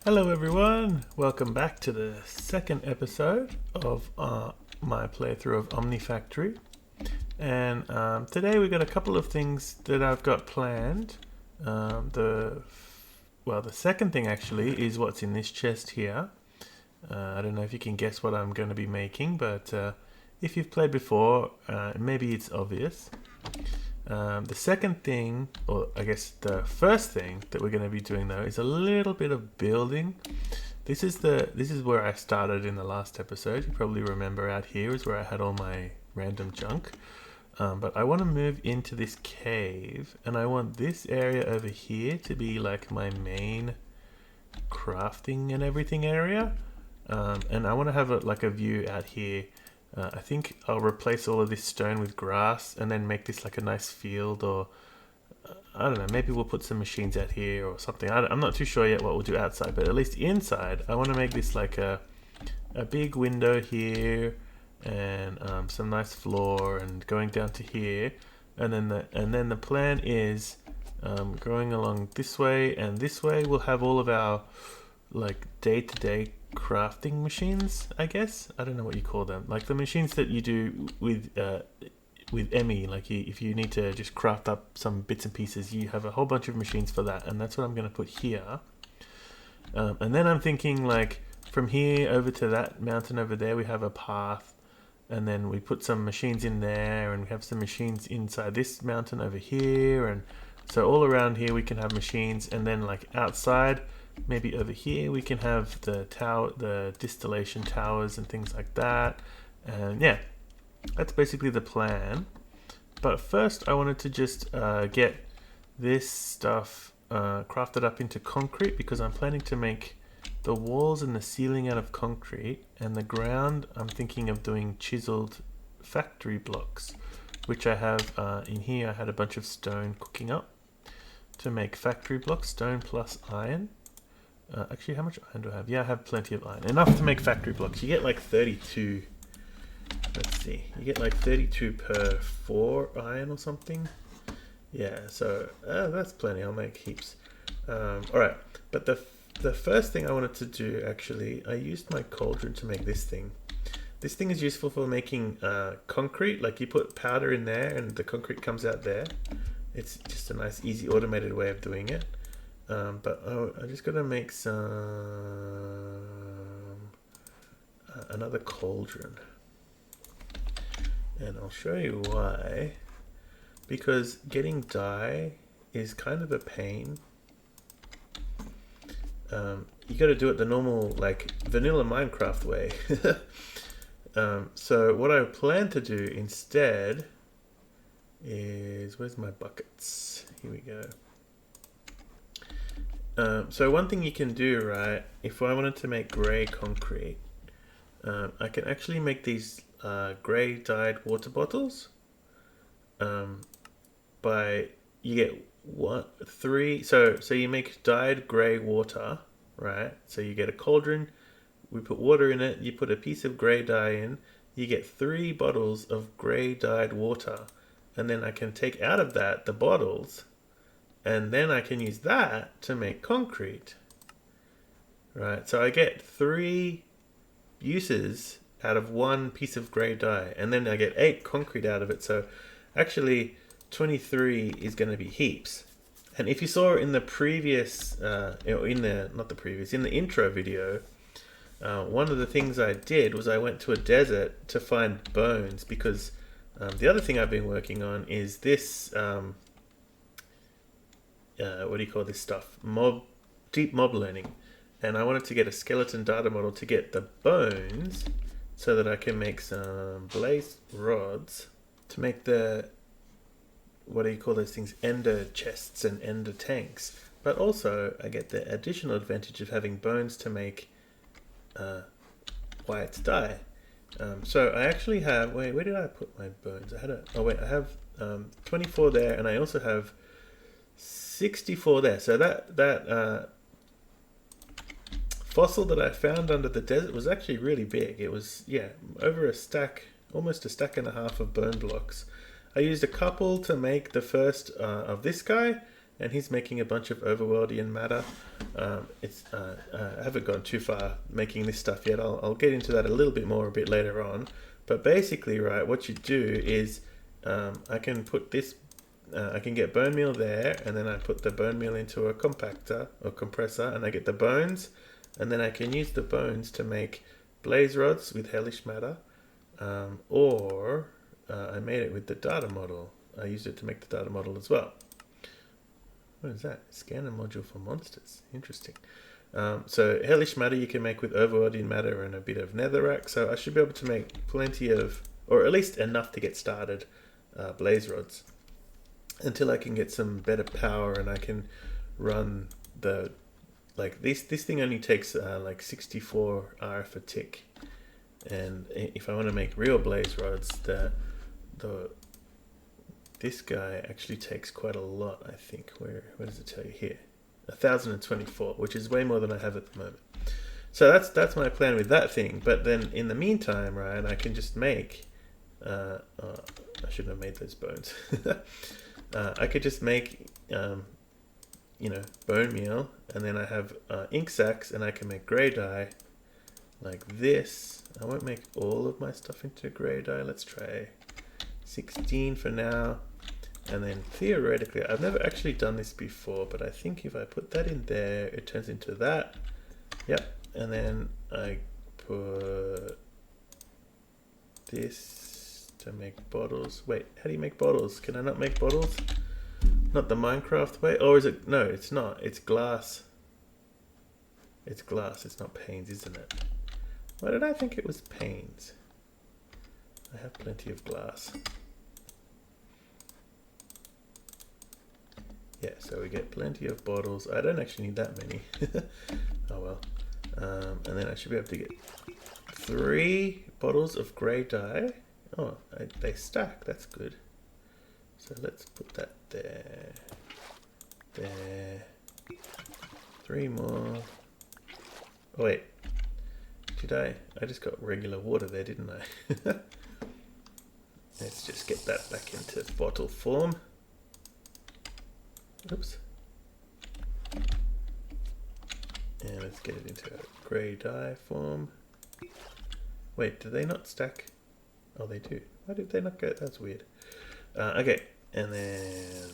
Hello everyone, welcome back to the second episode of my playthrough of Omnifactory. And today we got a couple of things that I've got planned. The second thing actually is what's in this chest here. I don't know if you can guess what I'm going to be making, but if you've played before, maybe it's obvious. The second thing, or I guess the first thing that we're going to be doing though, is a little bit of building. This is where I started in the last episode. You probably remember out here is where I had all my random junk. But I want to move into this cave, and I want this area over here to be like my main crafting and everything area. And I want to have a view out here. I think I'll replace all of this stone with grass and then make this like a nice field, or I don't know, maybe we'll put some machines out here or something. I'm not too sure yet what we'll do outside, but at least inside I want to make this like a big window here and some nice floor and going down to here, and then the plan is going along this way and this way. We'll have all of our like day-to-day crafting machines, I guess. I don't know what you call them, like the machines that you do with Emmy, like if you need to just craft up some bits and pieces, you have a whole bunch of machines for that, and that's what I'm going to put here. And then I'm thinking like from here over to that mountain over there we have a path, and then we put some machines in there, and we have some machines inside this mountain over here, and so all around here we can have machines. And then like outside, maybe over here we can have the distillation towers and things like that. And yeah, that's basically the plan. But first I wanted to just get this stuff crafted up into concrete, because I'm planning to make the walls and the ceiling out of concrete, and the ground I'm thinking of doing chiseled factory blocks, which I have in here. I had a bunch of stone cooking up to make factory blocks, stone plus iron. Actually, how much iron do I have? Yeah, I have plenty of iron. Enough to make factory blocks. You get like 32. Let's see. You get like 32 per 4 iron or something. Yeah, so that's plenty. I'll make heaps. Alright, but the first thing I wanted to do, actually, I used my cauldron to make this thing. This thing is useful for making concrete. Like you put powder in there and the concrete comes out there. It's just a nice, easy, automated way of doing it. But I just gotta make another cauldron, and I'll show you why. Because getting dye is kind of a pain. You gotta do it the normal, like vanilla Minecraft way. So what I plan to do instead is, where's my buckets? Here we go. So one thing you can do, right, if I wanted to make grey concrete, I can actually make these grey dyed water bottles. You get 3, so you make dyed grey water, right? So you get a cauldron, we put water in it, you put a piece of grey dye in, you get 3 bottles of grey dyed water, and then I can take out of that the bottles, and then I can use that to make concrete. Right, so I get 3 uses out of 1 piece of grey dye, and then I get 8 concrete out of it. So actually 23 is going to be heaps. And if you saw in the previous, in the intro video, one of the things I did was I went to a desert to find bones, because the other thing I've been working on is this, what do you call this stuff? Deep mob learning. And I wanted to get a skeleton data model to get the bones so that I can make some blaze rods to make the, what do you call those things? Ender chests and ender tanks. But also I get the additional advantage of having bones to make white dye. So I actually have, wait, where did I put my bones? I have 24 there, and I also have 64 there. So that fossil that I found under the desert was actually really big. It was, yeah, over a stack, almost a stack and a half of bone blocks. I used a couple to make the first of this guy, and he's making a bunch of overworldian matter. I haven't gone too far making this stuff yet. I'll get into that a little bit more a bit later on. But basically, right, what you do is I can put this, I can get bone meal there, and then I put the bone meal into a compactor or compressor, and I get the bones, and then I can use the bones to make blaze rods with hellish matter, or I made it with the data model. I used it to make the data model as well. What is that? Scanner module for monsters. Interesting. So hellish matter you can make with overworldian matter and a bit of netherrack. So I should be able to make plenty of, or at least enough to get started, blaze rods until I can get some better power and I can run the, like this thing only takes like 64 RF a tick. And if I want to make real blaze rods, this guy actually takes quite a lot, I think. Where does it tell you here? 1024, which is way more than I have at the moment. So that's my plan with that thing. But then in the meantime, right, I can just make. I shouldn't have made those bones. I could just make, bone meal, and then I have ink sacs, and I can make grey dye, like this. I won't make all of my stuff into grey dye. Let's try 16 for now. And then theoretically, I've never actually done this before, but I think if I put that in there, it turns into that. Yep. And then I put this to make bottles. Wait, how do you make bottles? Can I not make bottles? Not the Minecraft way? Or is it? No, it's not. It's glass. It's glass. It's not panes, isn't it? Why did I think it was panes? I have plenty of glass. Yeah, so we get plenty of bottles. I don't actually need that many. Oh well. And then I should be able to get 3 bottles of grey dye. Oh, they stack. That's good. So let's put that there. There. 3 more. Oh wait. Did I just got regular water there, didn't I? Let's just get that back into bottle form. Oops. And let's get it into a grey dye form. Wait, do they not stack? Oh, they do. Why did they not go? That's weird. Okay, and then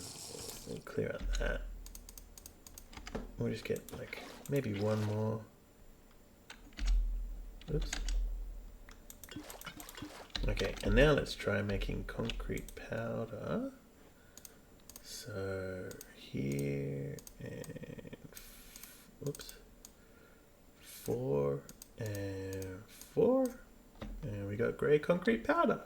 we'll clear out that. We'll just get like maybe 1 more. Oops. Okay, and now let's try making concrete powder. So here and whoops, 4 and 4, and we got grey concrete powder.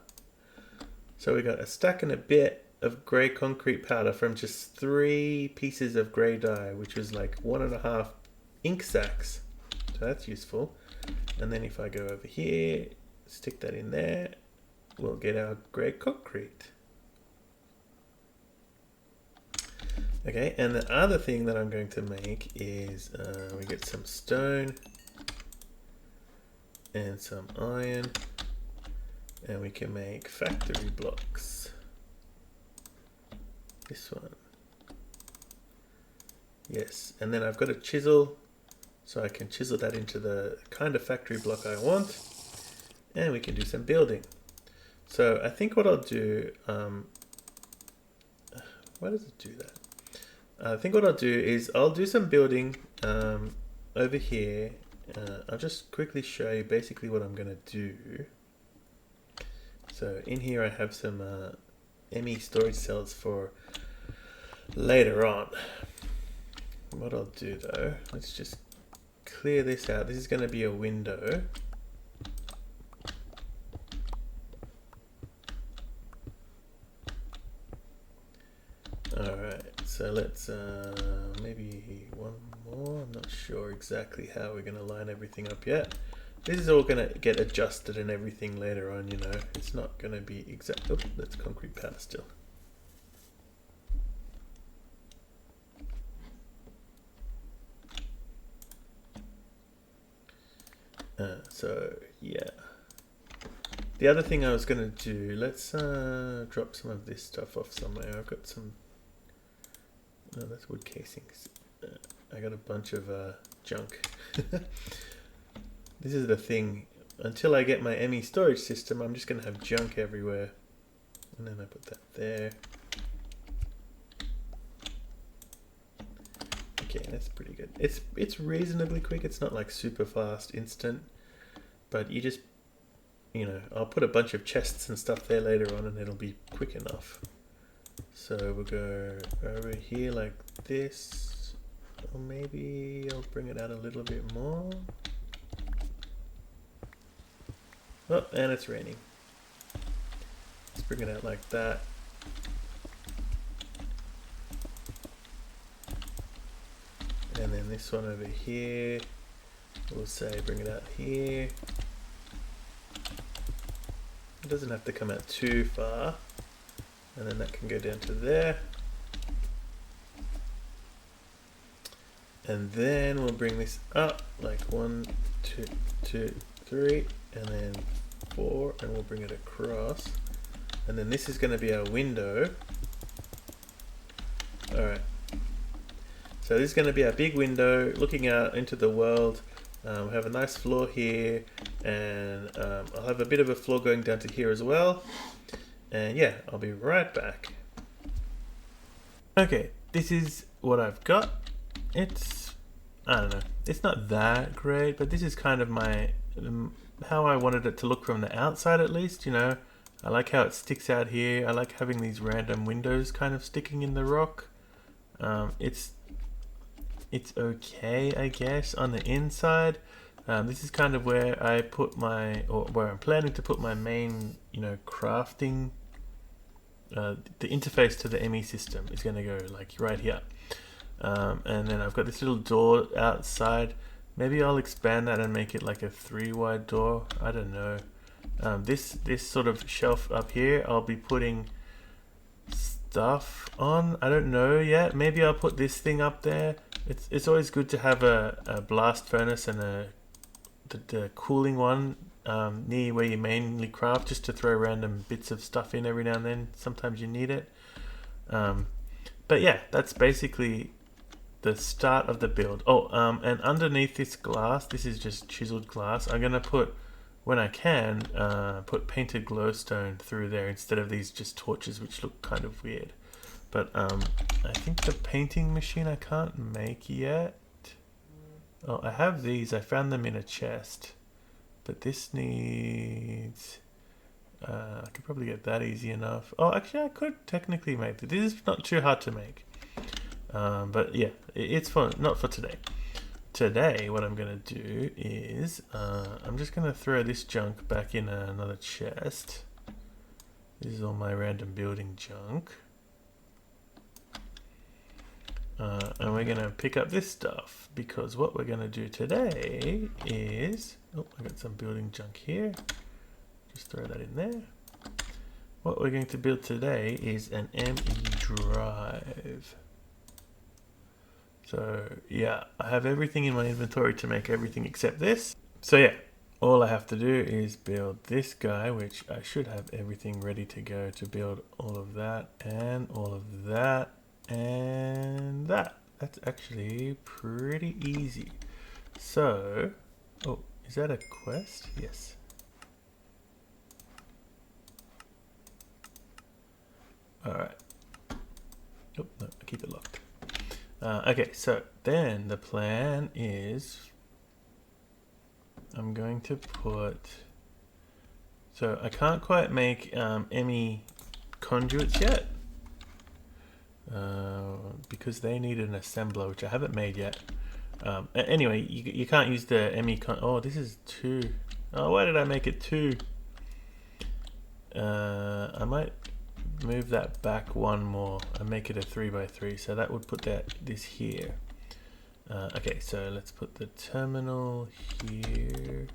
So we got a stack and a bit of grey concrete powder from just 3 pieces of grey dye, which was like 1.5 ink sacs. So that's useful. And then if I go over here, stick that in there, we'll get our grey concrete. Okay, and the other thing that I'm going to make is we get some stone and some iron, and we can make factory blocks. This one. Yes, and then I've got a chisel, so I can chisel that into the kind of factory block I want, and we can do some building. So I think what I'll do, why does it do that? I think what I'll do is I'll do some building over here. I'll just quickly show you basically what I'm going to do. So in here I have some ME storage cells for later on. What I'll do though, let's just clear this out. This is going to be a window. Alright, so let's maybe 1 more. I'm not sure exactly how we're going to line everything up yet. This is all going to get adjusted and everything later on, you know. It's not going to be exact. Oh, that's concrete powder still. So, yeah. The other thing I was going to do, let's drop some of this stuff off somewhere. I've got some No, that's wood casings. I got a bunch of junk. This is the thing. Until I get my ME storage system, I'm just going to have junk everywhere. And then I put that there. Okay, that's pretty good. It's reasonably quick. It's not like super fast, instant. But you just, you know, I'll put a bunch of chests and stuff there later on and it'll be quick enough. So we'll go over here like this. Or maybe I'll bring it out a little bit more. Oh, and it's raining. Let's bring it out like that. And then this one over here, we'll say bring it out here. It doesn't have to come out too far. And then that can go down to there. And then we'll bring this up like 1, 2, 2, 3, and then 4, and we'll bring it across. And then this is going to be our window. Alright. So this is going to be our big window looking out into the world. We have a nice floor here, and I'll have a bit of a floor going down to here as well. And yeah, I'll be right back. Okay, this is what I've got. It's, I don't know, it's not that great, but this is kind of my, how I wanted it to look from the outside at least, you know. I like how it sticks out here. I like having these random windows kind of sticking in the rock. It's okay, I guess, on the inside. This is kind of where I put my, or where I'm planning to put my main, you know, crafting. The interface to the ME system is going to go like right here. And then I've got this little door outside. Maybe I'll expand that and make it like a 3 wide door. I don't know. This sort of shelf up here, I'll be putting stuff on. I don't know yet. Maybe I'll put this thing up there. It's always good to have a blast furnace and the cooling one near where you mainly craft, just to throw random bits of stuff in every now and then. Sometimes you need it. But yeah, that's basically the start of the build. Oh, and underneath this glass, this is just chiseled glass. I'm gonna put, when I can, put painted glowstone through there instead of these just torches, which look kind of weird. But I think the painting machine I can't make yet. Oh, I have these. I found them in a chest. But this needs... I could probably get that easy enough. Oh, actually, I could technically make it. This is not too hard to make. But yeah, it's for not for today. Today, what I'm going to do is... I'm just going to throw this junk back in another chest. This is all my random building junk. And we're going to pick up this stuff, because what we're going to do today is... Oh, I got some building junk here. Just throw that in there. What we're going to build today is an ME drive. So yeah, I have everything in my inventory to make everything except this. So yeah, all I have to do is build this guy, which I should have everything ready to go to build all of that and all of that. And that. That's actually pretty easy. So, oh, is that a quest? Yes. Alright. Oh, no, I keep it locked. Okay, so then the plan is I'm going to put... So I can't quite make ME conduits yet. Because they need an assembler, which I haven't made yet. Anyway, you can't use the ME oh, this is 2. Oh, why did I make it 2? I might move that back one more and make it a 3x3, so that would put this here. Okay, so let's put the terminal here,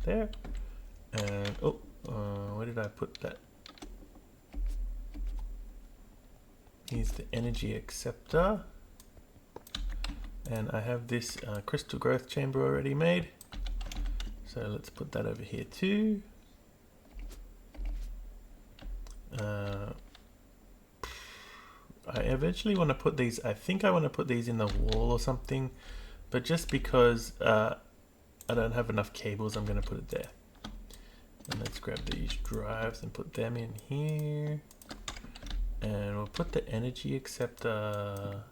there, and oh, where did I put that? Here's the energy acceptor, and I have this crystal growth chamber already made, so let's put that over here too. I eventually want to put these, I think I want to put these in the wall or something, but just because I don't have enough cables, I'm going to put it there. And let's grab these drives and put them in here. And we'll put the energy acceptor,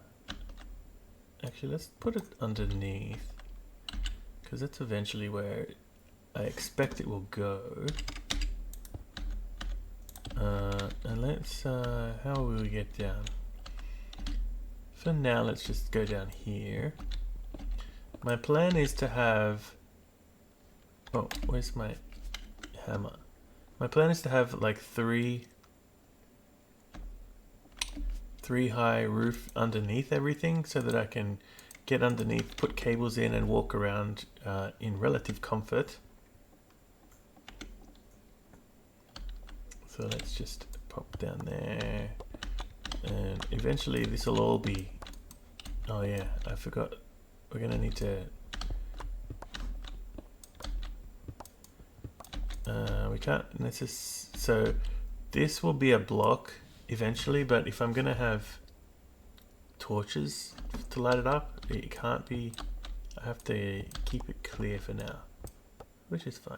actually let's put it underneath, because that's eventually where I expect it will go. And let's, how will we get down? For now, let's just go down here. My plan is to have, oh, where's my hammer? My plan is to have like three high roof underneath everything, so that I can get underneath, put cables in, and walk around in relative comfort. So let's just pop down there, and eventually this will all be, oh yeah, I forgot, we're gonna need to, we can't necessarily, so this will be a block eventually, but if I'm gonna have torches to light it up, it can't be, I have to keep it clear for now, which is fine.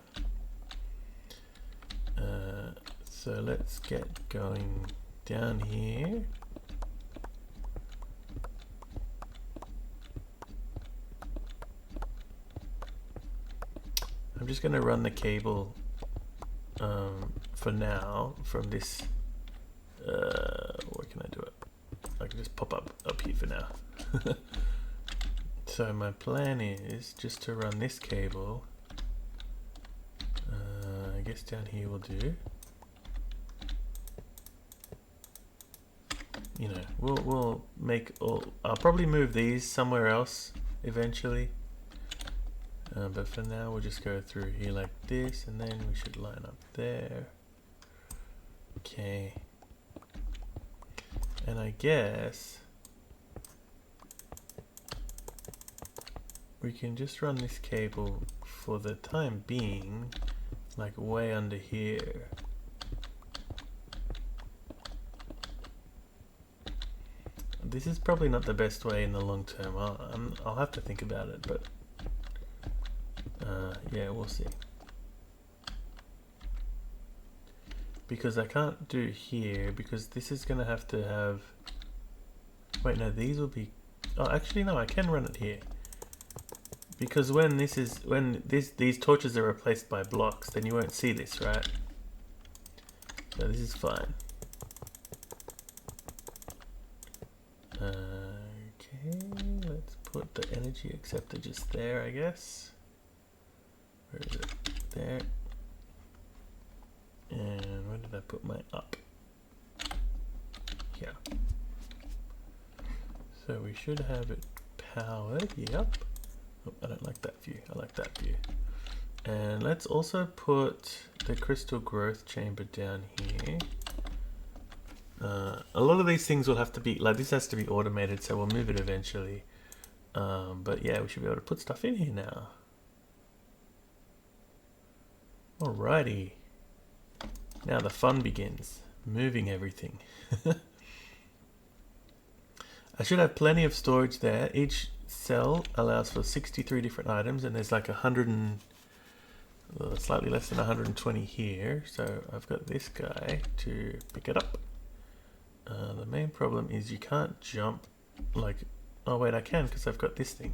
So let's get going down here. I'm just going to run the cable for now from this, where can I do it? I can just pop up here for now. So my plan is just to run this cable, I guess down here will do. You know, we'll make all, I'll probably move these somewhere else eventually, but for now we'll just go through here like this, and then we should line up there. Okay, and I guess we can just run this cable for the time being like way under here. This is probably not the best way in the long term. I'll have to think about it, but yeah, we'll see. Because I can't do here, because this is going to have, wait, no, these will be, oh, actually, no, I can run it here. Because when these torches are replaced by blocks, then you won't see this, right? So this is fine. Okay, let's put the energy acceptor just there, I guess. Where is it? There. And where did I put my up? Here. So we should have it powered, yep. Oh, I don't like that view, I like that view. And let's also put the crystal growth chamber down here. A lot of these things will have to be, like this has to be automated, so we'll move it eventually. But yeah, we should be able to put stuff in here now. Alrighty. Now the fun begins. Moving everything. I should have plenty of storage there. Each cell allows for 63 different items, and there's like 100 and slightly less than 120 here. So I've got this guy to pick it up. The main problem is you can't jump like, oh wait, I can because I've got this thing.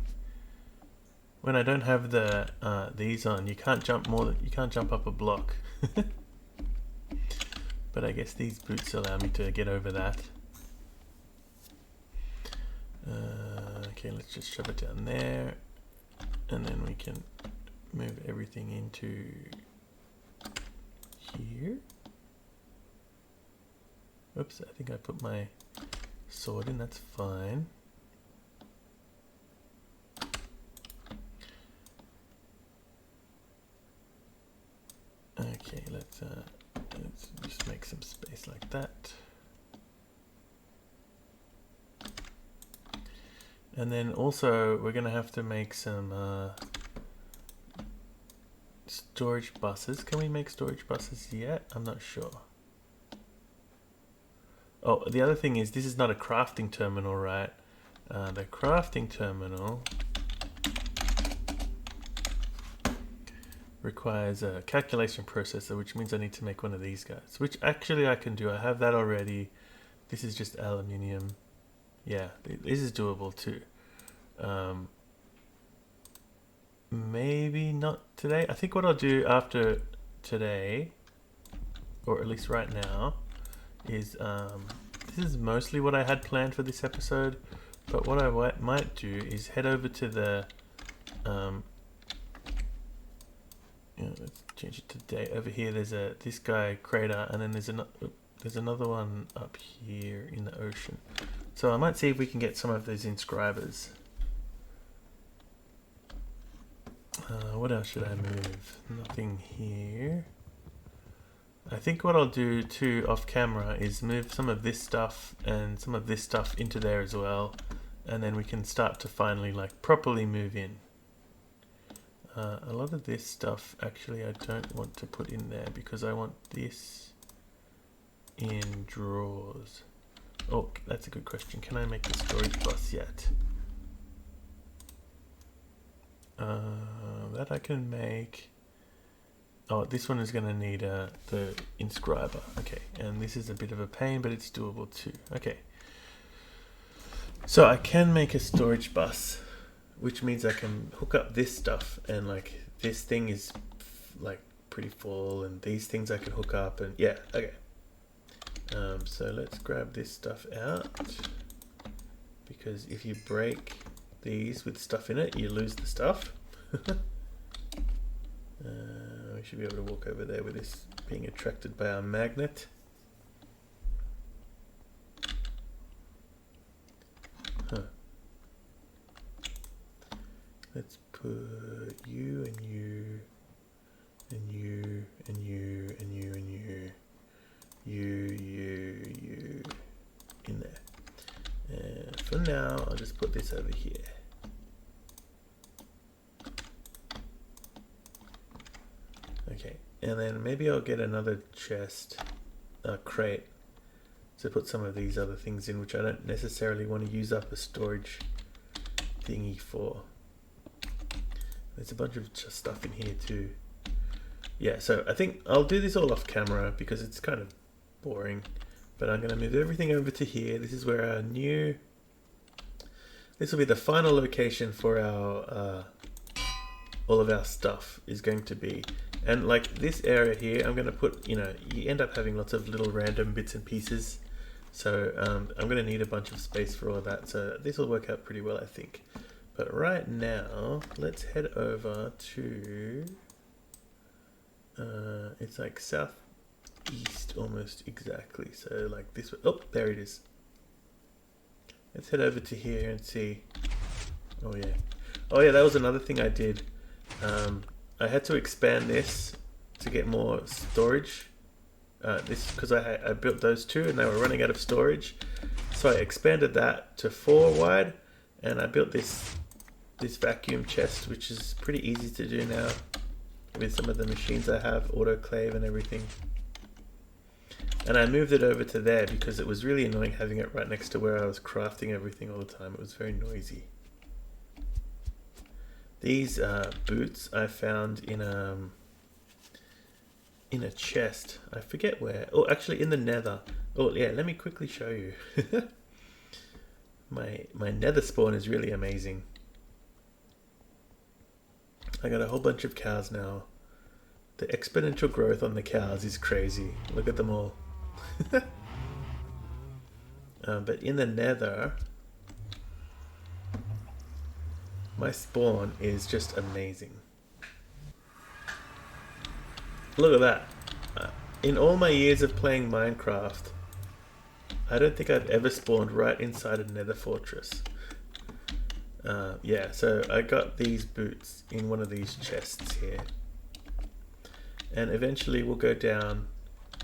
When I don't have the these on, you can't jump you can't jump up a block. But I guess these boots allow me to get over that. Okay, let's just shove it down there, and then we can move everything into here. Oops, I think I put my sword in, that's fine. Okay, let's just make some space like that. And then also we're gonna have to make some storage buses. Can we make storage buses yet? I'm not sure. Oh, the other thing is this is not a crafting terminal, right? The crafting terminal requires a calculation processor, which means I need to make one of these guys, which actually I can do. I have that already. This is just aluminium. Yeah, this is doable too. Maybe not today. I think what I'll do after today, or at least right now, is this is mostly what I had planned for this episode, but what I might do is head over to the let's change it to day. Over here there's this guy crater, and then there's another one up here in the ocean. So I might see if we can get some of those inscribers. What else should I move? Nothing here. I think what I'll do too off camera is move some of this stuff and some of this stuff into there as well, and then we can start to finally like properly move in. A lot of this stuff actually I don't want to put in there because I want this in drawers. Oh, that's a good question. Can I make the storage bus yet? That I can make. Oh, this one is going to need the inscriber. Okay, and this is a bit of a pain, but it's doable too. Okay. So I can make a storage bus, which means I can hook up this stuff, and like this thing is like pretty full, and these things I can hook up, and yeah, okay. So let's grab this stuff out, because if you break these with stuff in it, you lose the stuff. We should be able to walk over there with this being attracted by our magnet. Let's put you and you and you and you and you and you in there. And for now, I'll just put this over here. Okay, and then maybe I'll get another chest, crate, to put some of these other things in, which I don't necessarily want to use up a storage thingy for. There's a bunch of stuff in here too. Yeah, so I think I'll do this all off camera because it's kind of boring, but I'm going to move everything over to here. This is where our this will be the final location for our, all of our stuff is going to be. And like this area here, I'm going to put, you end up having lots of little random bits and pieces. So I'm going to need a bunch of space for all of that. So this will work out pretty well, I think. But right now, let's head over to, it's like southeast almost exactly. So like this, oh, there it is. Let's head over to here and see. Oh yeah. Oh yeah, that was another thing I did. I had to expand this to get more storage. This because I built those two and they were running out of storage, so I expanded that to 4 wide, and I built this vacuum chest, which is pretty easy to do now with some of the machines I have, autoclave and everything. And I moved it over to there because it was really annoying having it right next to where I was crafting everything all the time. It was very noisy. These boots I found in a chest. I forget where. Oh, actually in the nether. Oh yeah, let me quickly show you. My nether spawn is really amazing. I got a whole bunch of cows now. The exponential growth on the cows is crazy. Look at them all. But in the nether, my spawn is just amazing. Look at that. In all my years of playing Minecraft, I don't think I've ever spawned right inside a nether fortress. Yeah, so I got these boots in one of these chests here. And eventually we'll go down.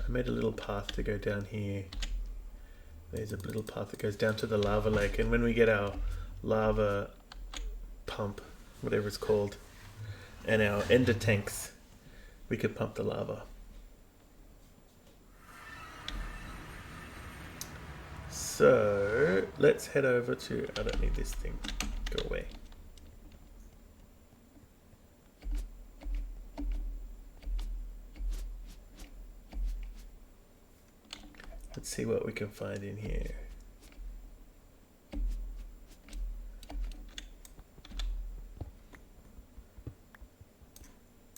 I made a little path to go down here. There's a little path that goes down to the lava lake. And when we get our lava pump, whatever it's called, and our ender tanks, we could pump the lava. So let's head over to, I don't need this thing, go away. Let's see what we can find in here.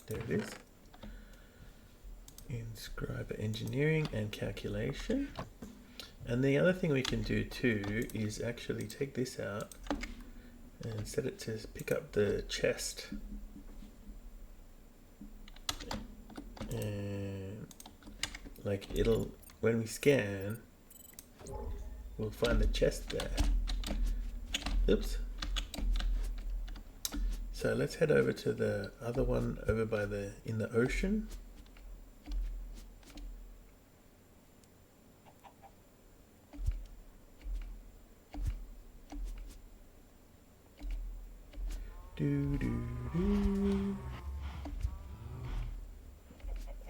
There it is. Inscriber engineering and calculation. And the other thing we can do too is actually take this out and set it to pick up the chest. And like it'll, when we scan, we'll find the chest there. Oops. So let's head over to the other one over by the, in the ocean.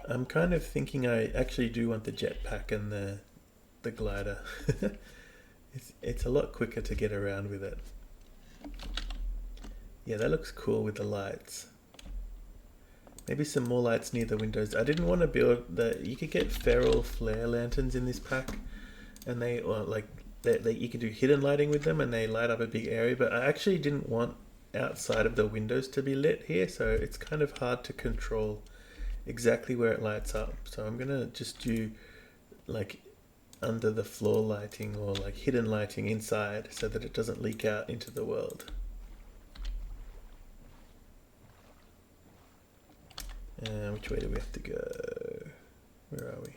I'm kind of thinking I actually do want the jetpack and the glider. It's a lot quicker to get around with it. Yeah, that looks cool with the lights. Maybe some more lights near the windows. I didn't want to build the, you could get feral flare lanterns in this pack, and they, or like they you can do hidden lighting with them and they light up a big area, but I actually didn't want outside of the windows to be lit here, so it's kind of hard to control exactly where it lights up. So I'm gonna just do like under the floor lighting or like hidden lighting inside so that it doesn't leak out into the world. Which way do we have to go? Where are we?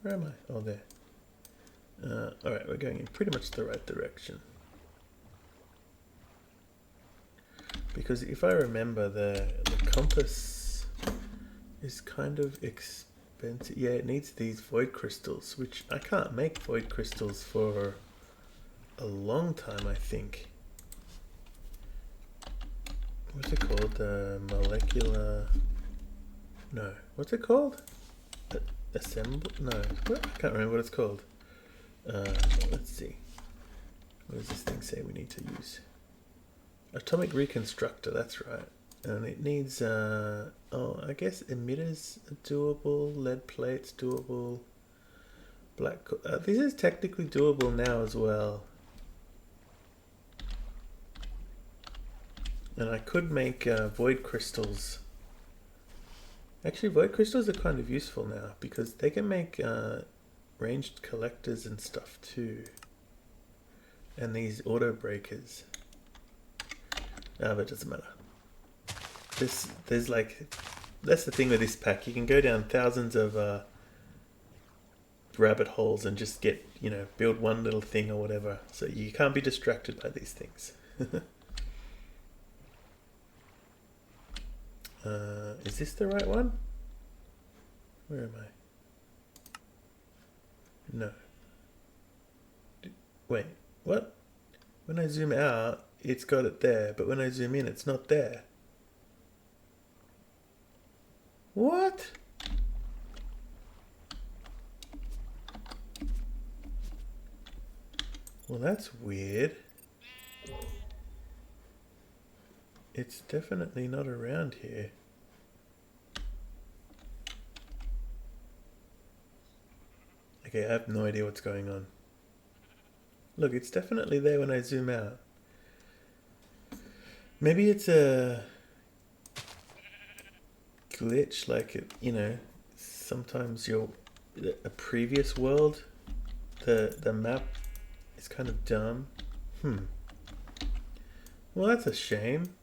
Where am I? Oh, there. Alright, we're going in pretty much the right direction. Because if I remember, the compass is kind of expensive. Yeah, it needs these void crystals, which I can't make void crystals for a long time, I think. What's it called? Molecular... No. What's it called? Assemble? No. What? I can't remember what it's called. Let's see. What does this thing say we need to use? Atomic Reconstructor, that's right. And it needs, oh, I guess emitters are doable, lead plates doable, black, this is technically doable now as well. And I could make void crystals. Actually, void crystals are kind of useful now because they can make ranged collectors and stuff too. And these auto breakers. But it doesn't matter. There's like, that's the thing with this pack. You can go down thousands of rabbit holes and just get, you know, build one little thing or whatever. So you can't be distracted by these things. Is this the right one? Where am I? No. Wait, what? When I zoom out, it's got it there, but when I zoom in, it's not there. What? Well, that's weird. It's definitely not around here. Okay, I have no idea what's going on. Look, it's definitely there when I zoom out. Maybe it's a glitch, like, it, you know, sometimes a previous world, the map is kind of dumb. Well, that's a shame.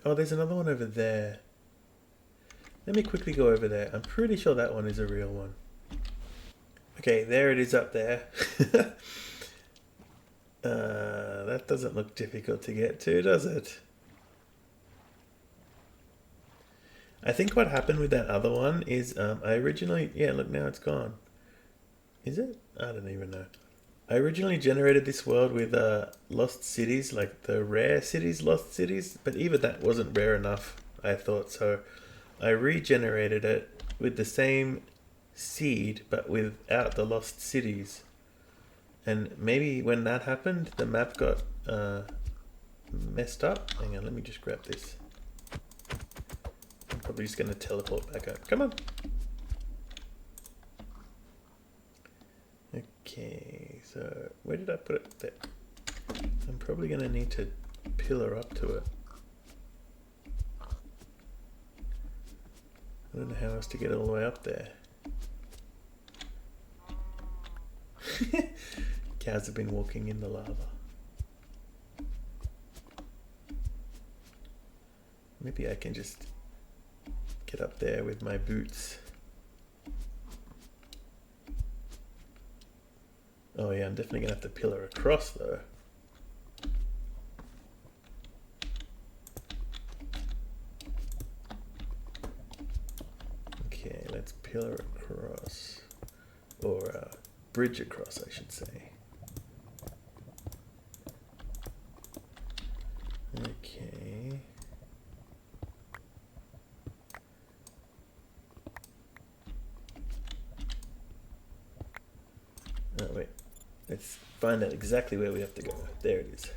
Oh, there's another one over there. Let me quickly go over there. I'm pretty sure that one is a real one. Okay, there it is up there. That doesn't look difficult to get to, does it? I think what happened with that other one is I originally... Yeah, look, now it's gone. Is it? I don't even know. I originally generated this world with lost cities, like the rare cities, lost cities, but even that wasn't rare enough, I thought. So I regenerated it with the same seed, but without the lost cities. And maybe when that happened, the map got messed up. Hang on, let me just grab this. I'm probably just going to teleport back up. Come on. Okay, so where did I put it? There. I'm probably going to need to pillar up to it. I don't know how else to get all the way up there. Cows have been walking in the lava. Maybe I can just get up there with my boots. Oh yeah, I'm definitely gonna have to pillar across though. Okay, let's pillar across. Or bridge across, I should say. Okay. Oh wait, let's find out exactly where we have to go. There it is.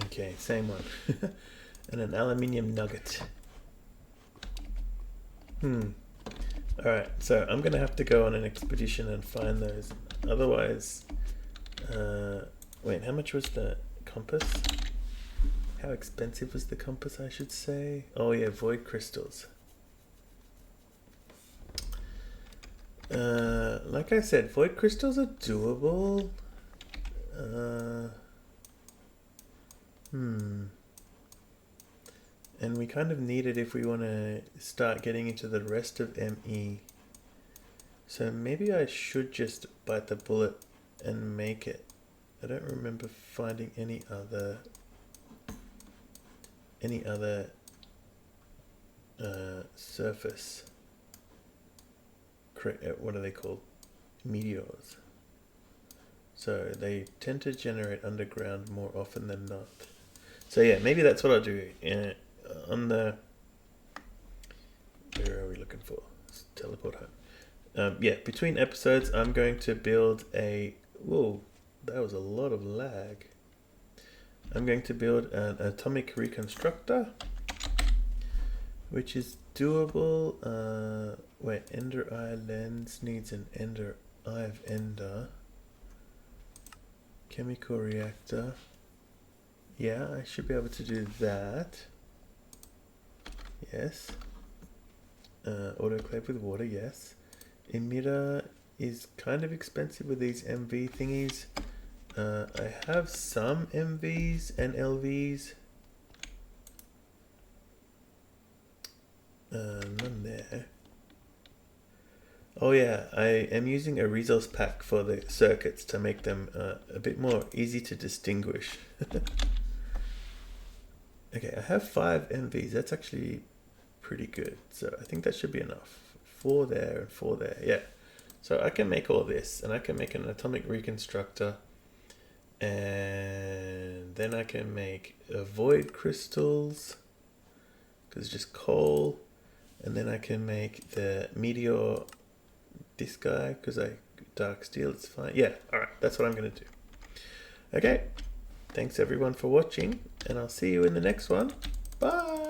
Okay, same one. And an aluminium nugget. Alright, so I'm gonna have to go on an expedition and find those. Otherwise, wait, how much was the compass? How expensive was the compass, I should say? Oh yeah, void crystals. Like I said, void crystals are doable. And we kind of need it if we want to start getting into the rest of ME. So maybe I should just bite the bullet and make it. I don't remember finding any other surface. What are they called? Meteors. So they tend to generate underground more often than not. So yeah, maybe that's what I'll do. On the, where are we looking for? Let's teleport home. Yeah, between episodes, I'm going to build a. Whoa, that was a lot of lag. I'm going to build an atomic reconstructor, which is doable. Wait, Ender Eye lens needs an Ender Eye of Ender. Chemical reactor. Yeah, I should be able to do that. Yes. Autoclave with water, yes. Emitter is kind of expensive with these MV thingies. I have some MVs and LVs. None there. Oh yeah, I am using a resource pack for the circuits to make them a bit more easy to distinguish. Okay, I have 5 MVs. That's actually pretty good. So I think that should be enough. 4 there and 4 there. Yeah. So I can make all this, and I can make an atomic reconstructor, and then I can make void crystals, because it's just coal, and then I can make the meteor, this guy, because dark steel, it's fine. Yeah, all right, that's what I'm going to do. Okay, thanks everyone for watching, and I'll see you in the next one. Bye.